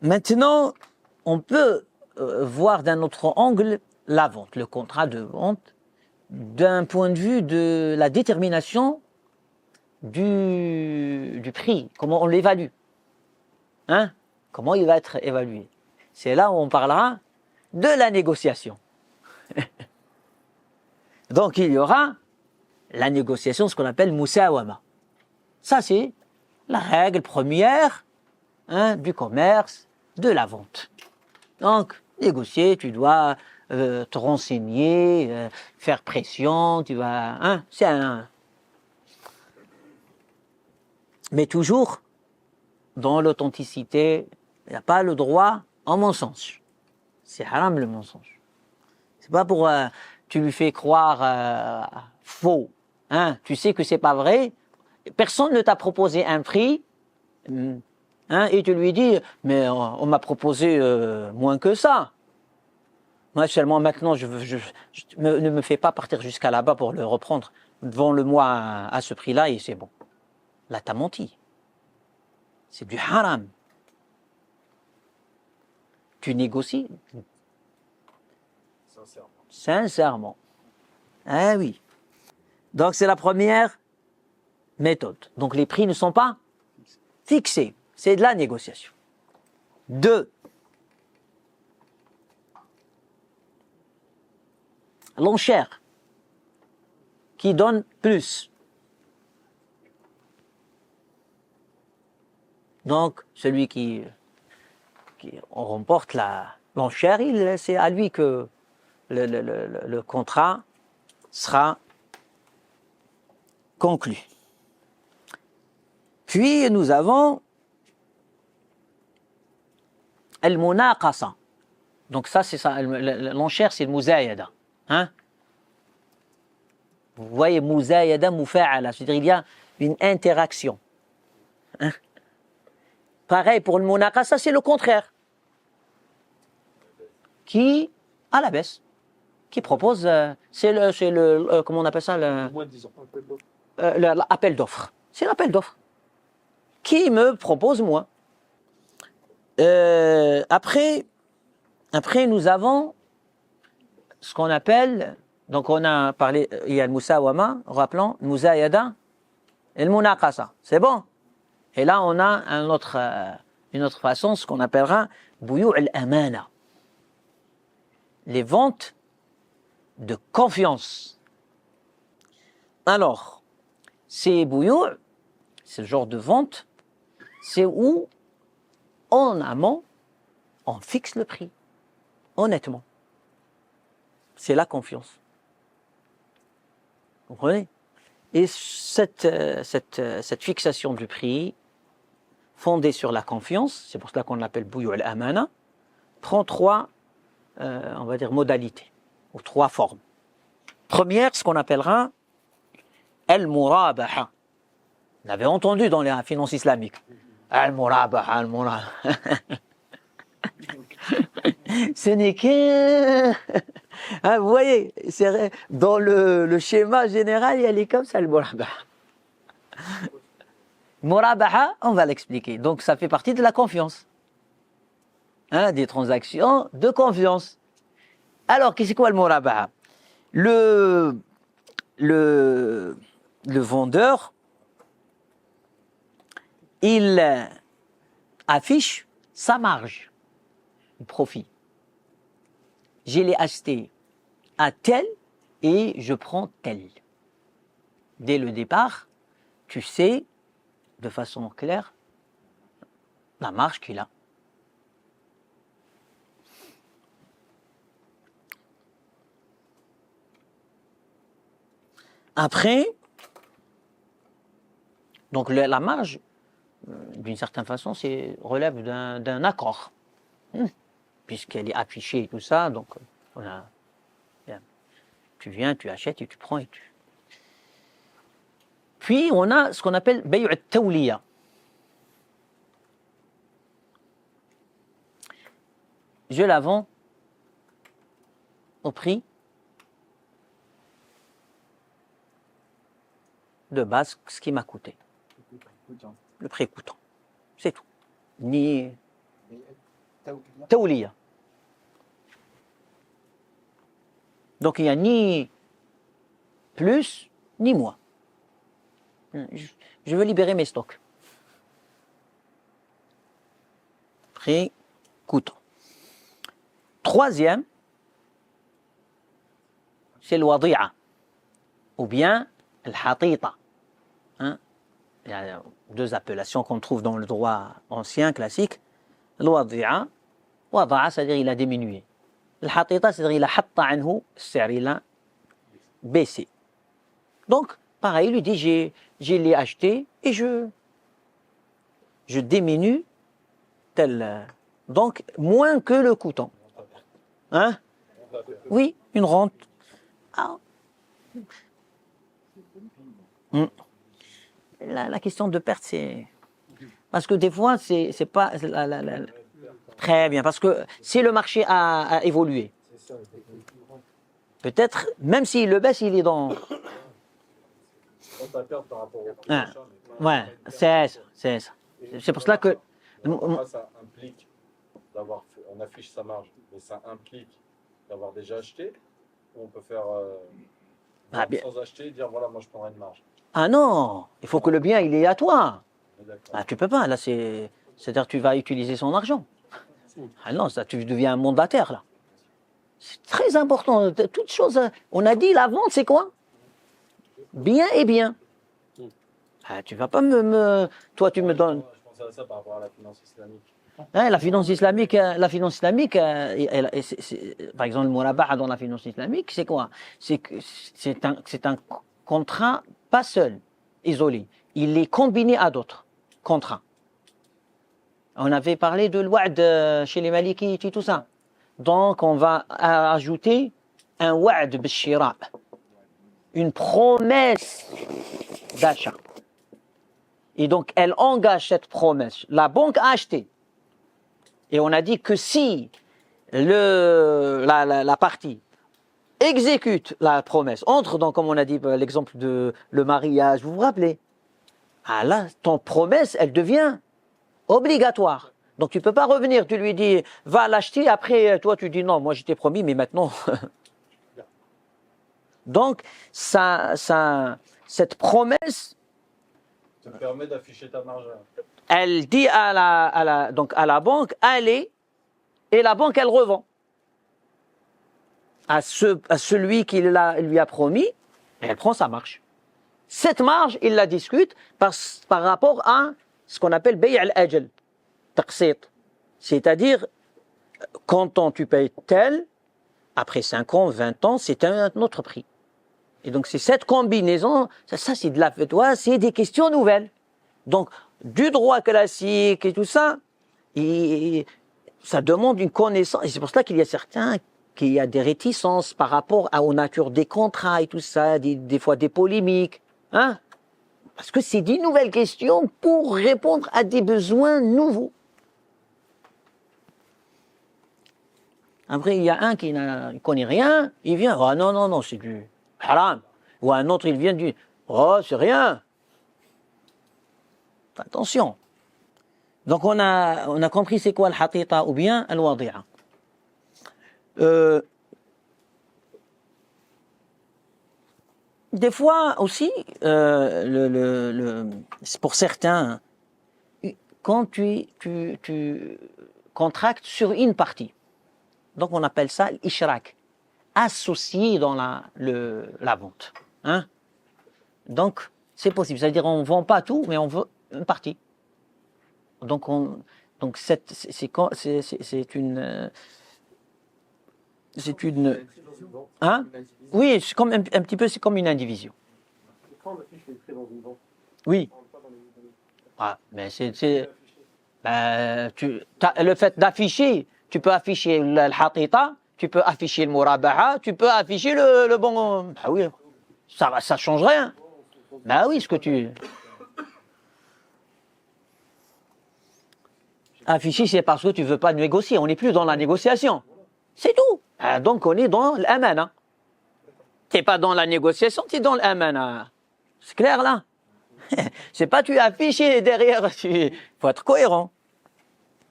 Maintenant, on peut voir d'un autre angle la vente, le contrat de vente, d'un point de vue de la détermination du prix, comment on l'évalue, hein? Comment il va être évalué. C'est là où on parlera de la négociation. Donc il y aura la négociation, ce qu'on appelle musawama. Ça c'est la règle première, hein, du commerce, de la vente. Donc négocier, tu dois te renseigner, faire pression, tu vas, hein, c'est un. Mais toujours dans l'authenticité, il n'y a pas le droit en mensonge. C'est haram le mensonge. C'est pas pour tu lui fais croire faux, hein, tu sais que c'est pas vrai. Personne ne t'a proposé un prix, hein, et tu lui dis mais on m'a proposé moins que ça. Moi seulement maintenant ne me fais pas partir jusqu'à là-bas pour le reprendre. Vends-le-moi à ce prix-là et c'est bon. Là t'as menti. C'est du haram. Tu négocies sincèrement. Ah oui. Donc c'est la première méthode. Donc les prix ne sont pas fixés. C'est de la négociation. 2. L'enchère qui donne plus. Donc celui qui remporte l'enchère, c'est à lui que le contrat sera conclu. Puis nous avons al-munaqasa. Donc ça c'est ça, l'enchère c'est le muzayada, hein? Vous voyez muzayada mufa'ala, c'est-à-dire il y a une interaction, hein? Pareil pour le munaqasa, c'est le contraire, qui à la baisse, qui propose, c'est le comment on appelle ça, l'appel d'offres. C'est l'appel d'offres. Qui me propose moins. Après, nous avons ce qu'on appelle, donc on a parlé, il y a le musawama, rappelons, muzayada et le munaqasa. C'est bon. Et là, on a une autre façon, ce qu'on appellera buyu' al-amana. Les ventes de confiance. Alors, ces buyu', c'est le genre de vente, c'est où, en amont, on fixe le prix, honnêtement. C'est la confiance. Vous comprenez? Et cette fixation du prix, fondée sur la confiance, c'est pour cela qu'on l'appelle buyu' al-amana, prend 3, on va dire, modalités, ou 3 formes. Première, ce qu'on appellera al-murabaha. Vous l'avez entendu dans les finances islamiques. Al-murabaha, al-murabaha. Ce n'est que... Hein, vous voyez, dans le schéma général, elle est comme ça, le murabaha. Murabaha, on va l'expliquer. Donc, ça fait partie de la confiance. Hein, des transactions de confiance. Alors, qu'est-ce quoi le murabaha? Le vendeur, il affiche sa marge, le profit. Je l'ai acheté à tel et je prends tel. Dès le départ, tu sais de façon claire la marge qu'il a. Après, donc la marge, d'une certaine façon, relève d'un accord, puisqu'elle est affichée et tout ça. Donc, tu viens, tu achètes et tu prends et tu. Puis, on a ce qu'on appelle bay'u at-tawliya. Je la vends au prix de base, ce qui m'a coûté. Le prix coûtant. C'est tout. Tawliya. Donc il n'y a ni plus ni moins. Je veux libérer mes stocks. Prix coûtant. Troisième, c'est le wadi'a ou bien le hatita. Hein? Il y a deux appellations qu'on trouve dans le droit ancien, classique. Le wadi'a, wada'a, c'est-à-dire il a diminué. Le hatita, c'est-à-dire il a hatta anhu, c'est-à-dire il a baissé. Donc, pareil, il lui dit, je l'ai acheté et je diminue tel. Donc, moins que le coûtant. Hein? Oui, une rente. Ah. La question de perte, c'est... Parce que des fois, c'est pas... Très bien, parce que si le marché a évolué, peut-être, même s'il le baisse, il est dans... Ouais, c'est ça. C'est pour cela que... Ça implique d'avoir... On affiche sa marge, mais ça implique d'avoir déjà acheté, ou on peut faire sans acheter et dire voilà, moi je prendrai une marge. Ah non, il faut que le bien il est à toi. Ah, tu peux pas, là c'est-à-dire tu vas utiliser son argent. Ah non, ça tu deviens un mandataire là. C'est très important, toute chose. On a dit la vente c'est quoi? Bien et bien. Ah, tu vas pas toi tu me donnes. Je pensais à ça par rapport à la finance islamique. Hein, la finance islamique, par exemple, le murabaha dans la finance islamique, c'est quoi? C'est un contrat pas seul, isolé. Il est combiné à d'autres contrats. On avait parlé de l'oua'd chez les Malikites et tout ça. Donc, on va ajouter un wa'd b'shira, une promesse d'achat. Et donc, elle engage cette promesse. La banque a acheté. Et on a dit que si la partie exécute la promesse, entre dans, comme on a dit, l'exemple de le mariage, vous vous rappelez? Ah là, ton promesse, elle devient obligatoire. Donc tu ne peux pas revenir, tu lui dis, va l'acheter, après toi tu dis non, moi je t'ai promis, mais maintenant... Donc, cette promesse... Ça te permet d'afficher ta marge. Elle dit à la banque, allez, et la banque, elle revend. À celui qui lui a promis, et elle prend sa marge. Cette marge, il la discute par rapport à ce qu'on appelle bay' al-ajal, taqsit. C'est-à-dire, quand tu payes tel, après 5 ans, 20 ans, c'est un autre prix. Et donc, c'est cette combinaison, ça c'est de la fatwa, c'est des questions nouvelles. Donc, du droit classique et tout ça, ça demande une connaissance. Et c'est pour cela qu'il y a certains qu'il y a des réticences par rapport aux natures des contrats et tout ça, des fois des polémiques. Hein? Parce que c'est des nouvelles questions pour répondre à des besoins nouveaux. Après, il y a un qui ne connaît rien, il vient, oh non, c'est du haram. Ou un autre, il vient du, oh, c'est rien. Attention. Donc on a compris c'est quoi le hatita ou bien le wadi'a. Des fois aussi, pour certains, quand tu contractes sur une partie, donc on appelle ça l'ishrak, associé dans la vente. Hein? Donc c'est possible, c'est-à-dire on ne vend pas tout, mais on veut une partie. Donc c'est une hein? Oui, c'est comme un petit peu, c'est comme une indivision. Oui. Ah, mais le fait d'afficher, tu peux afficher le hatita, tu peux afficher le murabaha, tu peux afficher le bon. Ah oui, ça change rien. Bah oui, ce que tu afficher, c'est parce que tu veux pas négocier. On n'est plus dans la négociation. C'est tout. Ah, donc on est dans l'amana. Tu n'es pas dans la négociation, tu es dans l'amana. C'est clair là? C'est pas tu affiches derrière. Il faut être cohérent.